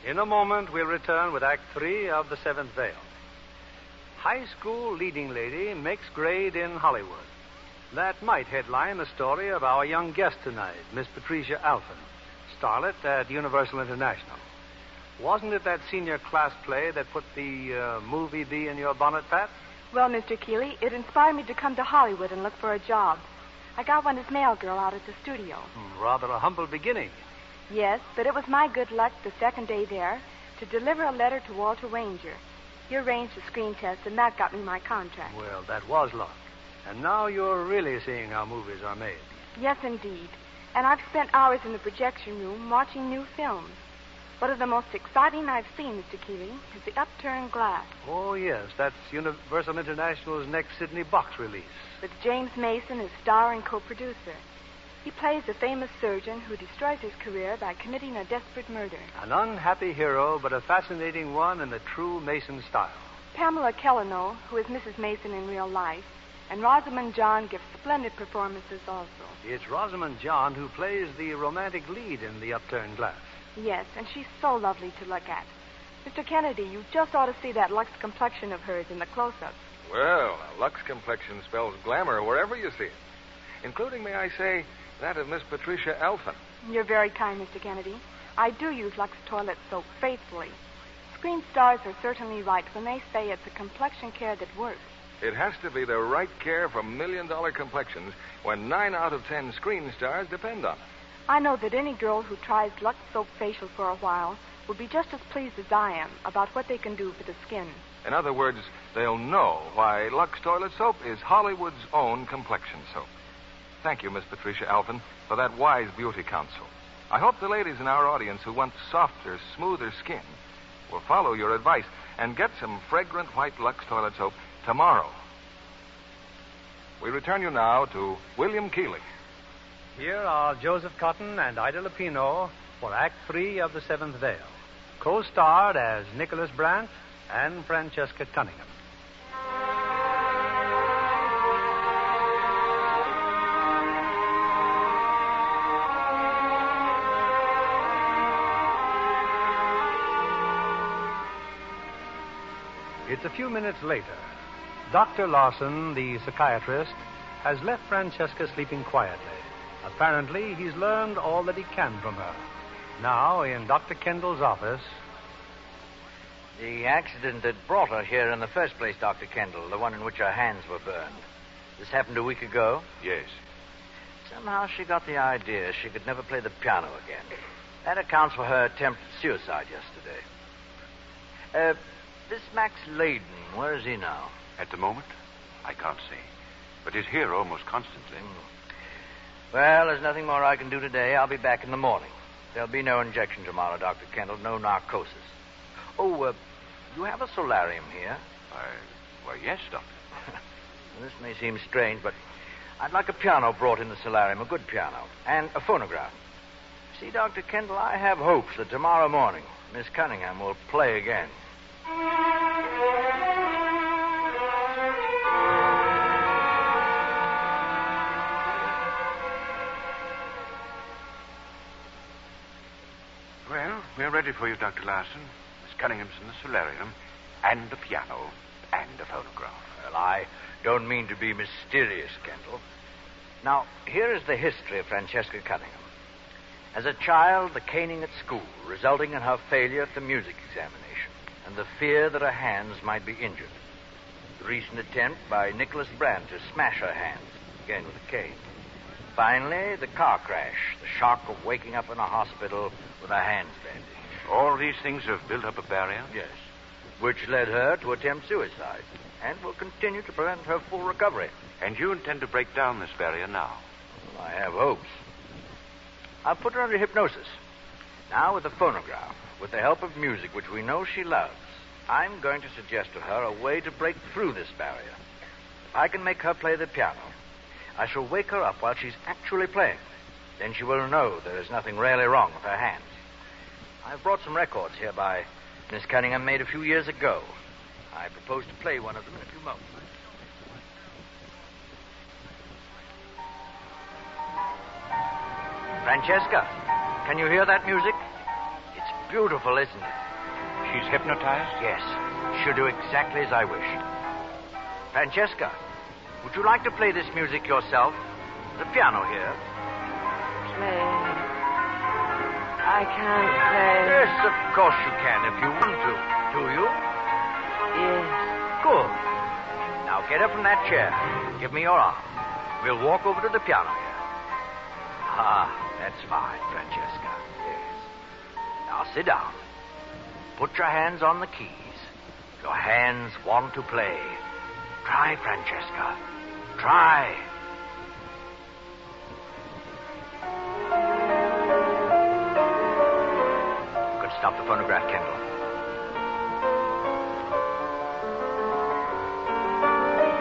In a moment, we'll return with Act 3 of The Seventh Veil. High school leading lady makes grade in Hollywood. That might headline the story of our young guest tonight, Miss Patricia Alphen, starlet at Universal International. Wasn't it that senior class play that put the movie bee in your bonnet, Pat? Well, Mr. Keeley, it inspired me to come to Hollywood and look for a job. I got one as mail girl out at the studio. Rather a humble beginning. Yes, but it was my good luck the second day there to deliver a letter to Walter Ranger. He arranged a screen test, and that got me my contract. Well, that was luck. And now you're really seeing how movies are made. Yes, indeed. And I've spent hours in the projection room watching new films. One of the most exciting I've seen, Mr. Keeley, is The Upturned Glass. Oh, yes. That's Universal International's next Sydney box release. With James Mason as star and co-producer. He plays a famous surgeon who destroys his career by committing a desperate murder. An unhappy hero, but a fascinating one in the true Mason style. Pamela Kellano, who is Mrs. Mason in real life, and Rosamund John give splendid performances also. It's Rosamund John who plays the romantic lead in The Upturned Glass. Yes, and she's so lovely to look at. Mr. Kennedy, you just ought to see that Lux complexion of hers in the close-ups. Well, a Lux complexion spells glamour wherever you see it. Including, may I say, that of Miss Patricia Alphen. You're very kind, Mr. Kennedy. I do use Lux toilet soap faithfully. Screen stars are certainly right when they say it's a complexion care that works. It has to be the right care for million-dollar complexions when 9 out of 10 screen stars depend on it. I know that any girl who tries Lux Soap Facial for a while will be just as pleased as I am about what they can do for the skin. In other words, they'll know why Lux Toilet Soap is Hollywood's own complexion soap. Thank you, Miss Patricia Alphen, for that wise beauty counsel. I hope the ladies in our audience who want softer, smoother skin will follow your advice and get some fragrant white Lux Toilet Soap tomorrow. We return you now to William Keighley. Here are Joseph Cotton and Ida Lupino for Act 3 of The Seventh Veil, co-starred as Nicholas Brandt and Francesca Cunningham. It's a few minutes later. Dr. Lawson, the psychiatrist, has left Francesca sleeping quietly. Apparently, he's learned all that he can from her. Now, in Dr. Kendall's office... The accident that brought her here in the first place, Dr. Kendall, the one in which her hands were burned. This happened a week ago? Yes. Somehow she got the idea she could never play the piano again. That accounts for her attempt at suicide yesterday. This Max Layden, where is he now? At the moment, I can't say. But he's here almost constantly. Well, there's nothing more I can do today. I'll be back in the morning. There'll be no injection tomorrow, Dr. Kendall. No narcosis. Oh, you have a solarium here? Why, yes, Doctor. This may seem strange, but I'd like a piano brought in the solarium, a good piano, and a phonograph. See, Dr. Kendall, I have hopes that tomorrow morning Miss Cunningham will play again. Well, we're ready for you, Dr. Larson. Miss Cunningham's in the solarium, and a piano, and a phonograph. Well, I don't mean to be mysterious, Kendall. Now, here is the history of Francesca Cunningham. As a child, the caning at school, resulting in her failure at the music examination, and the fear that her hands might be injured. The recent attempt by Nicholas Brandt to smash her hands, again with a cane. Finally, the car crash, the shock of waking up in a hospital with her hands bandaged. All these things have built up a barrier? Yes, which led her to attempt suicide, and will continue to prevent her full recovery. And you intend to break down this barrier now? Well, I have hopes. I'll put her under hypnosis. Now, with the phonograph, with the help of music, which we know she loves, I'm going to suggest to her a way to break through this barrier. If I can make her play the piano, I shall wake her up while she's actually playing. Then she will know there is nothing really wrong with her hands. I've brought some records here by Miss Cunningham made a few years ago. I propose to play one of them in a few moments. Francesca, can you hear that music? It's beautiful, isn't it? She's hypnotized? Yes. She'll do exactly as I wish. Francesca, would you like to play this music yourself? There's a piano here. Play. I can't play. Yes, of course you can if you want to. Do you? Yes. Good. Now get up from that chair. Give me your arm. We'll walk over to the piano here. Ah, that's fine, Francesca. Yes. Now sit down. Put your hands on the keys. Your hands want to play. Try, Francesca. Try. You could stop the phonograph, Kendall.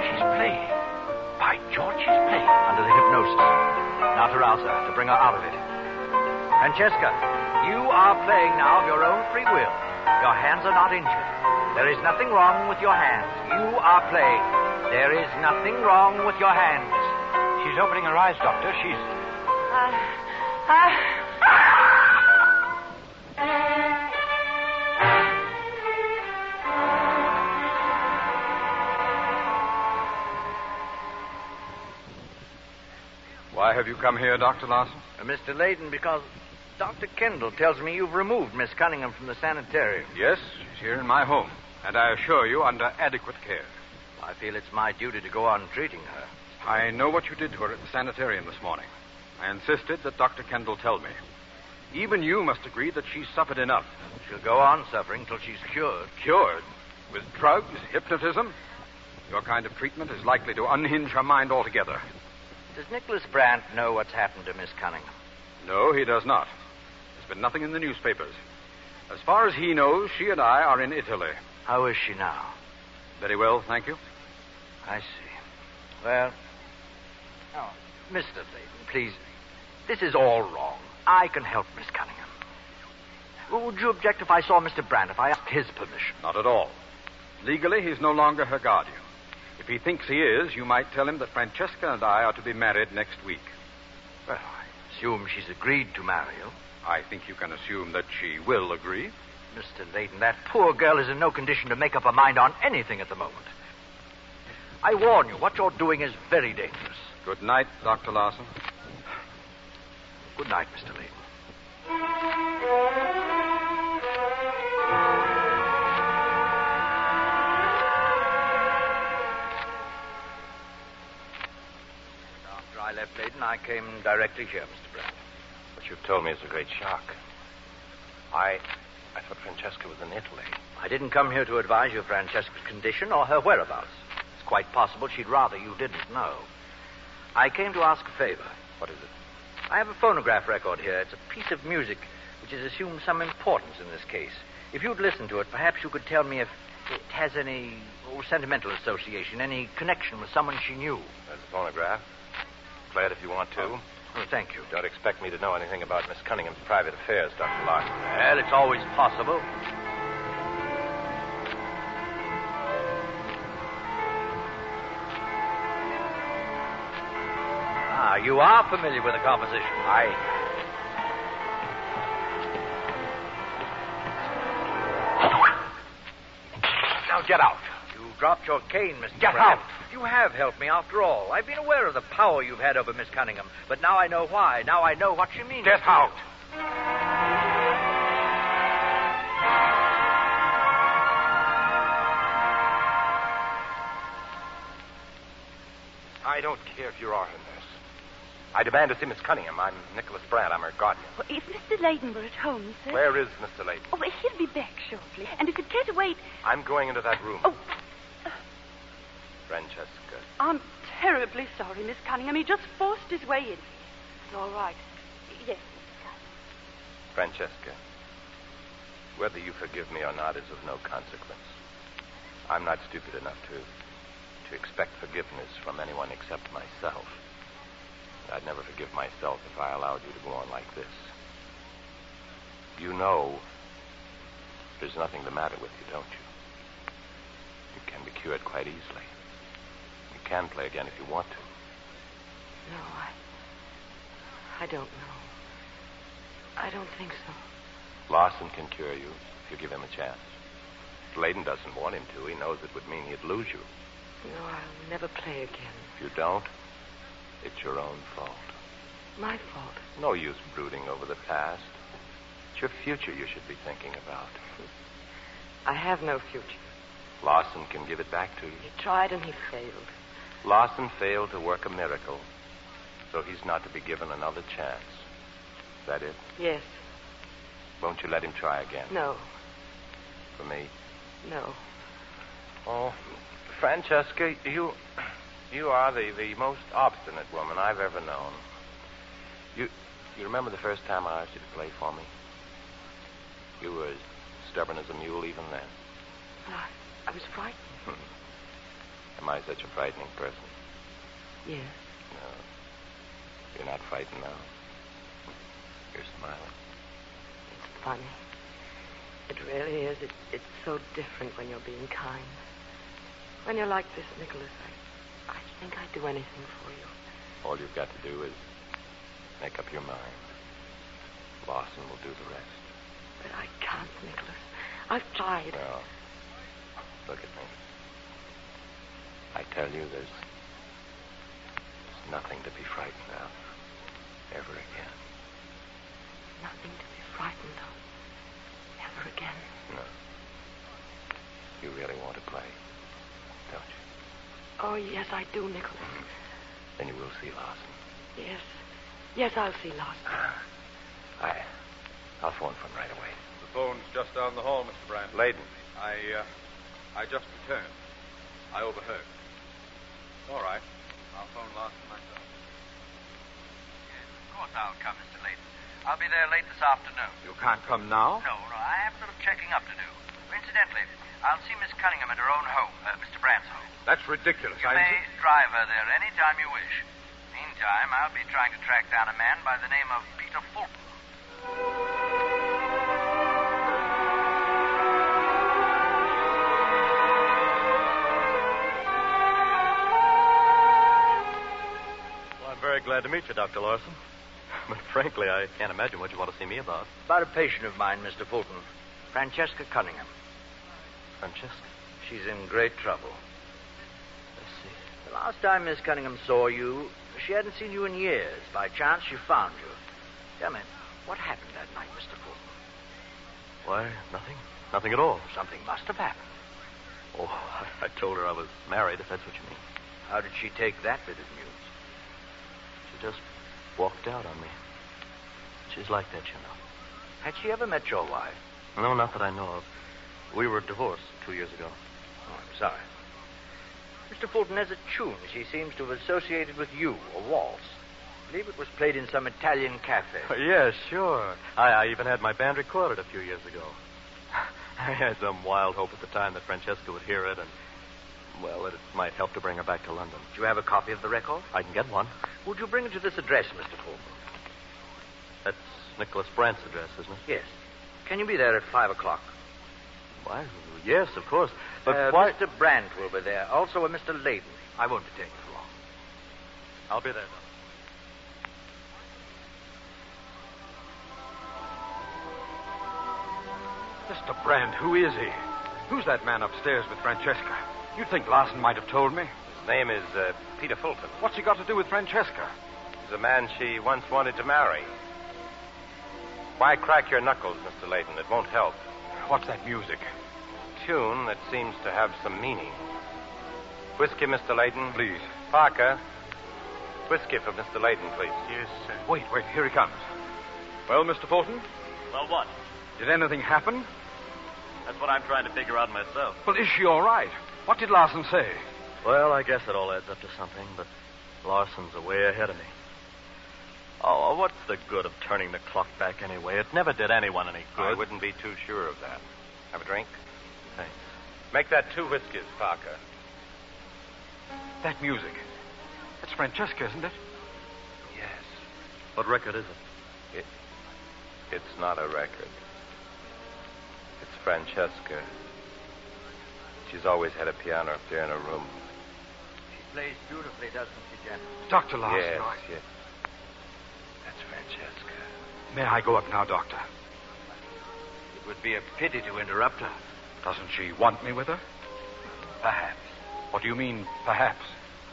She's playing. By George, she's playing. Under the hypnosis. Now to rouse her, to bring her out of it. Francesca, you are playing now of your own free will. Your hands are not injured. There is nothing wrong with your hands. You are playing. There is nothing wrong with your hands. She's opening her eyes, Doctor. She's... Why have you come here, Dr. Larson? Mr. Layden, because Dr. Kendall tells me you've removed Miss Cunningham from the sanitarium. Yes, she's here in my home. And I assure you, under adequate care. I feel it's my duty to go on treating her. I know what you did to her at the sanitarium this morning. I insisted that Dr. Kendall tell me. Even you must agree that she's suffered enough. She'll go on suffering till she's cured. Cured? With drugs, hypnotism? Your kind of treatment is likely to unhinge her mind altogether. Does Nicholas Brandt know what's happened to Miss Cunningham? No, he does not. There's been nothing in the newspapers. As far as he knows, she and I are in Italy. How is she now? Very well, thank you. I see. Well, oh, Mr. Layton, please, this is all wrong. I can help Miss Cunningham. Would you object if I saw Mr. Brandt, if I asked his permission? Not at all. Legally, he's no longer her guardian. If he thinks he is, you might tell him that Francesca and I are to be married next week. Well, I assume she's agreed to marry you. I think you can assume that she will agree. Mr. Layton, that poor girl is in no condition to make up her mind on anything at the moment. I warn you, what you're doing is very dangerous. Good night, Dr. Larson. Good night, Mr. Layton. After I left Layton, I came directly here, Mr. Brandt. What you've told me is a great shock. I thought Francesca was in Italy. I didn't come here to advise you of Francesca's condition or her whereabouts. It's quite possible she'd rather you didn't know. I came to ask a favor. What is it? I have a phonograph record here. It's a piece of music which has assumed some importance in this case. If you'd listen to it, perhaps you could tell me if it has any sentimental association, any connection with someone she knew. There's a phonograph. Play it if you want to. Oh, thank you. Don't expect me to know anything about Miss Cunningham's private affairs, Dr. Larson. Well, it's always possible. You are familiar with the composition. Now get out. You dropped your cane, Mr. Get Brandt. out. You have helped me after all. I've been aware of the power you've had over Miss Cunningham, but now I know why. Now I know what she means. Get out. I don't care if you are her nurse. I demand to see Miss Cunningham. I'm Nicholas Brandt. I'm her guardian. Well, if Mr. Layton were at home, sir... Where is Mr. Layton? Oh, he'll be back shortly. And if you'd care to wait... I'm going into that room. Oh. Francesca. I'm terribly sorry, Miss Cunningham. He just forced his way in. It's all right. Yes. Francesca, whether you forgive me or not is of no consequence. I'm not stupid enough to expect forgiveness from anyone except myself. I'd never forgive myself if I allowed you to go on like this. You know there's nothing the matter with you, don't you? You can be cured quite easily. You can play again if you want to. No, I don't know. I don't think so. Larson can cure you if you give him a chance. Layden doesn't want him to. He knows it would mean he'd lose you. No, I'll never play again. If you don't, it's your own fault. My fault? No use brooding over the past. It's your future you should be thinking about. I have no future. Larson can give it back to you. He tried and he failed. Larson failed to work a miracle, so he's not to be given another chance. Is that it? Yes. Won't you let him try again? No. For me? No. Oh, Francesca, you are the most obstinate woman I've ever known. You remember the first time I asked you to play for me? You were as stubborn as a mule even then. I was frightened. Am I such a frightening person? Yes. No. You're not frightened now. You're smiling. It's funny. It really is. It's so different when you're being kind. When you're like this, Nicholas, I think I'd do anything for you. All you've got to do is make up your mind. Larson will do the rest. But I can't, Nicholas. I've tried. Well, look at me. I tell you, there's nothing to be frightened of ever again. Nothing to be frightened of ever again. No. You really want to play, don't you? Oh, yes, I do, Nicholas. Then you will see Larson. Yes. Yes, I'll see Larson. I'll phone for him right away. The phone's just down the hall, Mr. Brand. Layden. I just returned. I overheard. All right. I'll phone Larson myself. Yes, of course I'll come, Mr. Layden. I'll be there late this afternoon. You can't come now? No, I have a little checking up to do. Incidentally, I'll see Miss Cunningham at her own home, Mr. Brand's home. That's ridiculous. You may drive her there any time you wish. Meantime, I'll be trying to track down a man by the name of Peter Fulton. Well, I'm very glad to meet you, Dr. Larson. But frankly, I can't imagine what you want to see me about. About a patient of mine, Mr. Fulton. Francesca Cunningham. Francesca? She's in great trouble. Let's see. The last time Miss Cunningham saw you, she hadn't seen you in years. By chance, she found you. Tell me, what happened that night, Mr. Fulton? Why, nothing. Nothing at all. Something must have happened. Oh, I told her I was married, if that's what you mean. How did she take that bit of news? She just walked out on me. She's like that, you know. Had she ever met your wife? No, not that I know of. We were divorced 2 years ago. Oh, I'm sorry. Mr. Fulton, as a tune, she seems to have associated with you, a waltz. I believe it was played in some Italian cafe. Yes, sure. I even had my band recorded a few years ago. I had some wild hope at the time that Francesca would hear it and, well, that it might help to bring her back to London. Do you have a copy of the record? I can get one. Would you bring it to this address, Mr. Fulton? That's Nicholas Brandt's address, isn't it? Yes. Can you be there at 5 o'clock? Why, yes, of course. But why... Mr. Brandt will be there. Also a Mr. Layden. I won't detain you for long. I'll be there, then. Mr. Brand, who is he? Who's that man upstairs with Francesca? You'd think Larson might have told me. His name is Peter Fulton. What's he got to do with Francesca? He's a man she once wanted to marry. Why crack your knuckles, Mr. Layden? It won't help. What's that music? Tune that seems to have some meaning. Whiskey, Mr. Layden. Please. Parker. Whiskey for Mr. Layden, please. Yes, sir. Wait, here he comes. Well, Mr. Fulton? Well, what? Did anything happen? That's what I'm trying to figure out myself. Well, is she all right? What did Larson say? Well, I guess it all adds up to something, but Larson's way ahead of me. Oh, what's the good of turning the clock back anyway? It never did anyone any good. I wouldn't be too sure of that. Have a drink? Thanks. Make that 2 whiskeys, Parker. That music. It's Francesca, isn't it? Yes. What record is it? It's not a record. It's Francesca. She's always had a piano up there in her room. She plays beautifully, doesn't she, Jen? Dr. Larson. Yes. That's Francesca. May I go up now, Doctor? It would be a pity to interrupt her. Doesn't she want me with her? Perhaps. What do you mean, perhaps?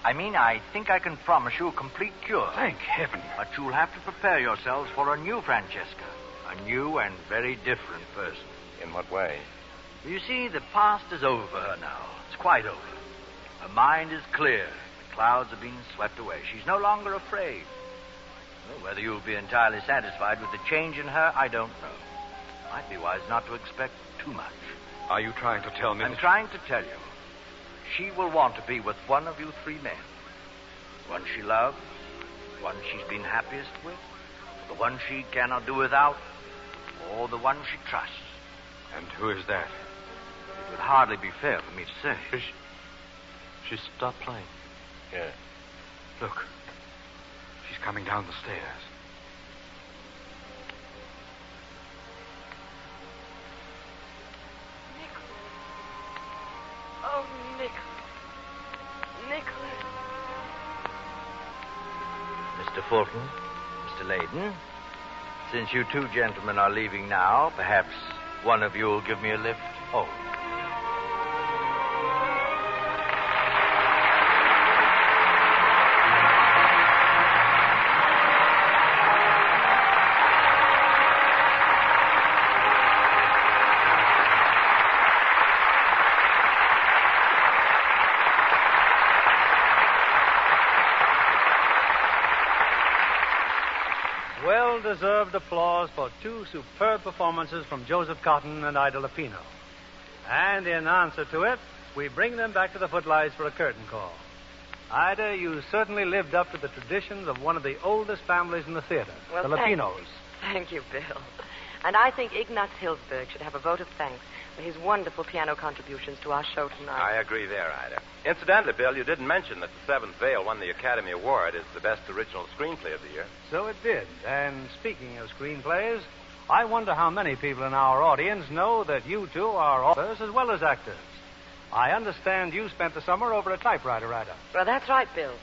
I mean, I think I can promise you a complete cure. Thank heaven. But you'll have to prepare yourselves for a new Francesca. A new and very different person. In what way? You see, the past is over for her now. It's quite over. Her mind is clear. The clouds have been swept away. She's no longer afraid. Well, whether you'll be entirely satisfied with the change in her, I don't know. Might be wise not to expect too much. Are you trying to tell me... I'm trying to tell you. She will want to be with one of you 3 men. One she loves, one she's been happiest with, the one she cannot do without, or the one she trusts. And who is that? It would hardly be fair for me to say. She stopped playing. Yes. Look. She's coming down the stairs. Oh, Nicholas. Mr. Fulton, Mr. Layden, since you 2 gentlemen are leaving now, perhaps one of you will give me a lift home. well-deserved applause for two superb performances from Joseph Cotton and Ida Lupino. And in answer to it, we bring them back to the footlights for a curtain call. Ida, you certainly lived up to the traditions of one of the oldest families in the theater, well, the Lupinos. Thank you, Bill. And I think Ignaz Hilsberg should have a vote of thanks for his wonderful piano contributions to our show tonight. I agree there, Ida. Incidentally, Bill, you didn't mention that The Seventh Veil won the Academy Award as the best original screenplay of the year. So it did. And speaking of screenplays, I wonder how many people in our audience know that you two are authors as well as actors. I understand you spent the summer over a typewriter, Ida. Well, that's right, Bill.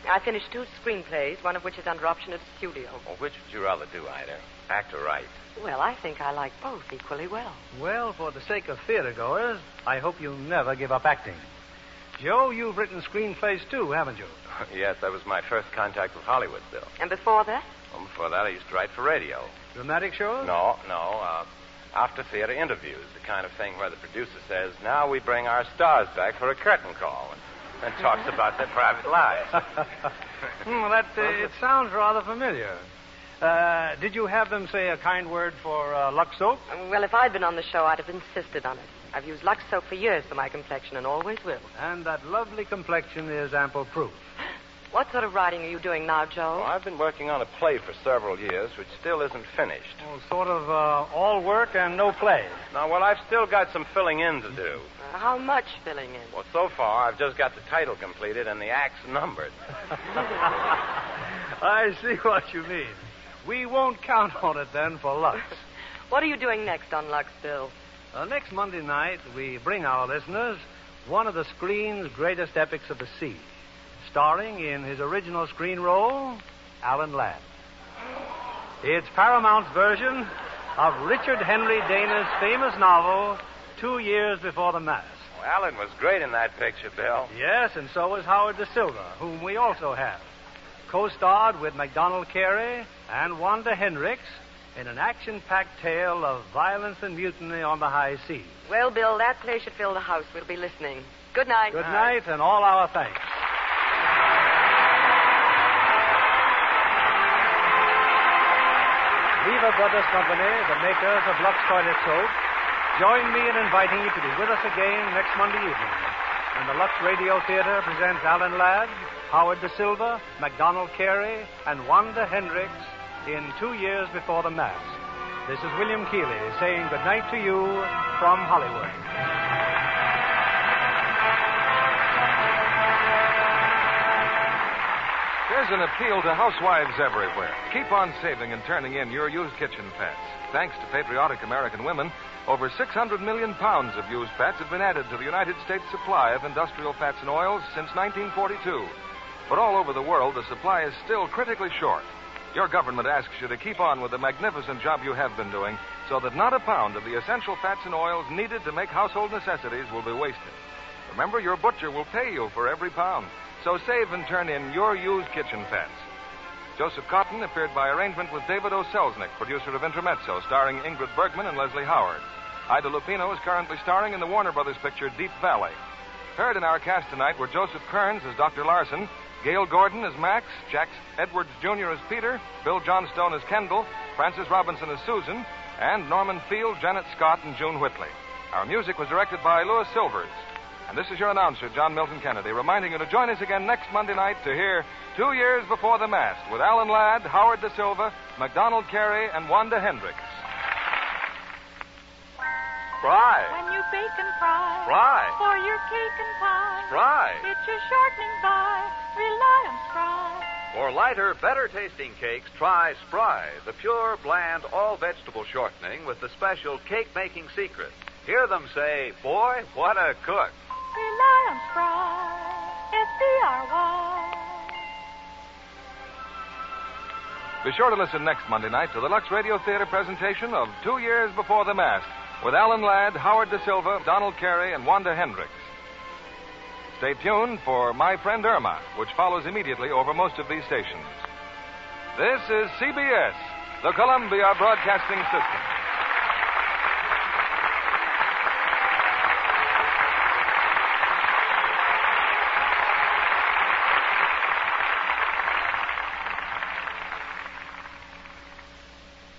I finished 2 screenplays, one of which is under option at the studio. Well, which would you rather do, Ida? Act or write? Well, I think I like both equally well. Well, for the sake of theater-goers, I hope you never give up acting. Joe, you've written screenplays too, haven't you? Yes, that was my first contact with Hollywood, Bill. And before that? Well, before that, I used to write for radio. Dramatic shows? No. After-theater interviews, the kind of thing where the producer says, now we bring our stars back for a curtain call, and talks about their private lives. It sounds rather familiar. Did you have them say a kind word for Lux soap? Well, if I'd been on the show, I'd have insisted on it. I've used Lux soap for years for my complexion and always will. And that lovely complexion is ample proof. What sort of writing are you doing now, Joe? Well, I've been working on a play for several years, which still isn't finished. Oh, sort of all work and no play. Now, well, I've still got some filling in to do. How much filling in? Well, so far, I've just got the title completed and the acts numbered. I see what you mean. We won't count on it, then, for Lux. What are you doing next on Lux, Bill? Next Monday night, we bring our listeners one of the screen's greatest epics of the sea, starring in his original screen role, Alan Ladd. It's Paramount's version of Richard Henry Dana's famous novel, 2 Years Before the Mass. Well, Alan was great in that picture, Bill. Yes, and so was Howard Da Silva, whom we also have. Co-starred with MacDonald Carey and Wanda Hendricks in an action-packed tale of violence and mutiny on the high seas. Well, Bill, that play should fill the house. We'll be listening. Good night. Good night, and all our thanks. Viva Brothers Company, the makers of Lux Toilet Soap, join me in inviting you to be with us again next Monday evening when the Lux Radio Theater presents Alan Ladd, Howard Da Silva, MacDonald Carey, and Wanda Hendricks in 2 Years Before the Mass. This is William Keeley saying good night to you from Hollywood. There's an appeal to housewives everywhere. Keep on saving and turning in your used kitchen fats. Thanks to patriotic American women, over 600 million pounds of used fats have been added to the United States supply of industrial fats and oils since 1942. But all over the world, the supply is still critically short. Your government asks you to keep on with the magnificent job you have been doing so that not a pound of the essential fats and oils needed to make household necessities will be wasted. Remember, your butcher will pay you for every pound. So save and turn in your used kitchen fats. Joseph Cotton appeared by arrangement with David O. Selznick, producer of Intermezzo, starring Ingrid Bergman and Leslie Howard. Ida Lupino is currently starring in the Warner Brothers picture Deep Valley. Heard in our cast tonight were Joseph Kearns as Dr. Larson, Gail Gordon as Max, Jack Edwards Jr. as Peter, Bill Johnstone as Kendall, Frances Robinson as Susan, and Norman Field, Janet Scott, and June Whitley. Our music was directed by Louis Silvers. And this is your announcer, John Milton Kennedy, reminding you to join us again next Monday night to hear 2 Years Before the Mast with Alan Ladd, Howard Da Silva, MacDonald Carey, and Wanda Hendricks. Fry. When you bake and fry. Fry. For your cake and pie. Fry. It's your shortening by. Rely on Spry. For lighter, better-tasting cakes, try Spry, the pure, bland, all-vegetable shortening with the special cake-making secret. Hear them say, boy, what a cook. Rely on Spry. S-P-R-Y. Be sure to listen next Monday night to the Lux Radio Theater presentation of 2 Years Before the Mast with Alan Ladd, Howard Da Silva, Donald Carey, and Wanda Hendricks. Stay tuned for My Friend Irma, which follows immediately over most of these stations. This is CBS, the Columbia Broadcasting System.